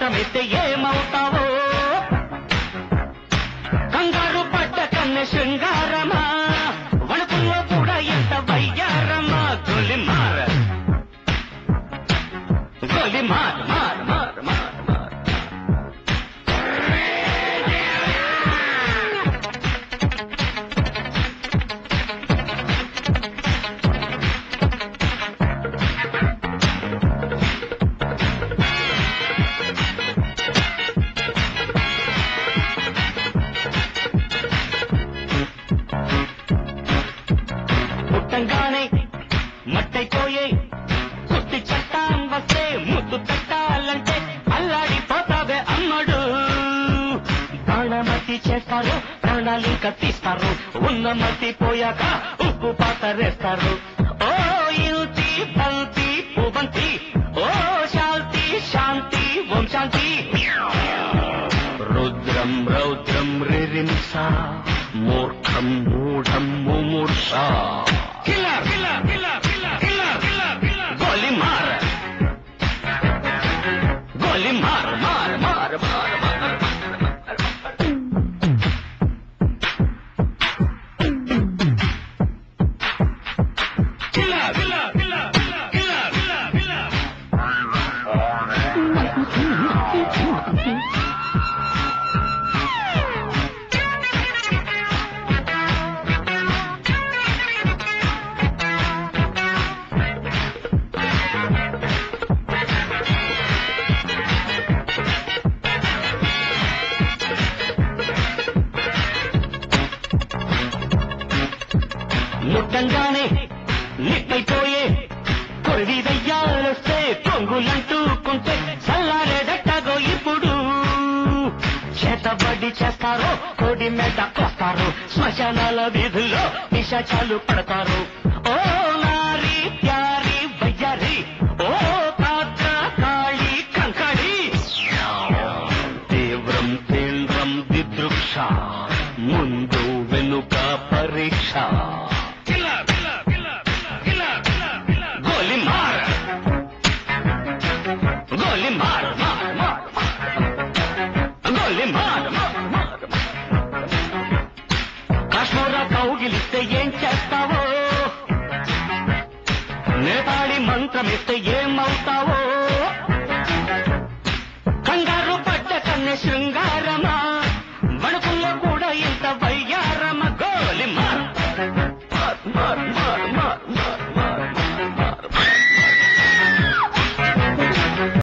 మంత్రమిస్తే ఏమవుతావో కంగారు పడ్డ కన్నె శృంగారమా వణుకుల్లో కూడా ఎంత వయ్యారమా గొలి మార గొలి మార మార మార మార మార పుట్టంగానే మట్టైపోయే కుత్తి చట్టం వస్తే ముద్దు పెట్టాలంటే అల్లాడిపోతావే అమ్మడు ప్రాణమతి చేస్తారు ప్రాణాలింక తీస్తారు ఉన్న మతి పోయాక ఉప్పు పాతరేస్తారు ఓ యుతి బంతి పుబంతి ఓ శాంతి శాంతి ఓం శాంతి రుద్రం రౌద్రం రిరింస మూర్ఖం మూఢం ముమూర్ష గోలి మార గోలి మార మార మార మార మార ముట్టంగానే నిప్పైపోయే కొరివి వెయ్యాలొస్తే పొంగులంటూకుంటే చల్లారేదట్టగో ఇప్పుడు చేతబడి చేస్తారో కోడి మీద కొస్తారు శ్మశానాల వీధుల్లో నిశాచాలు పడతారు ఓ నారి ప్యారి వయ్యారి ఓ పాత్ర కాళీ కంకడి తీవ్రం తీవ్రం దిదృక్ష ముందు వెనుక పరీక్ష గోలి మార గోలి మార మార మార గోలి మార మార మార కాశ్మీర కౌగిలిస్తే ఏం చేస్తావో నేతాళి మంత్రమిస్తే ఏమవుతావో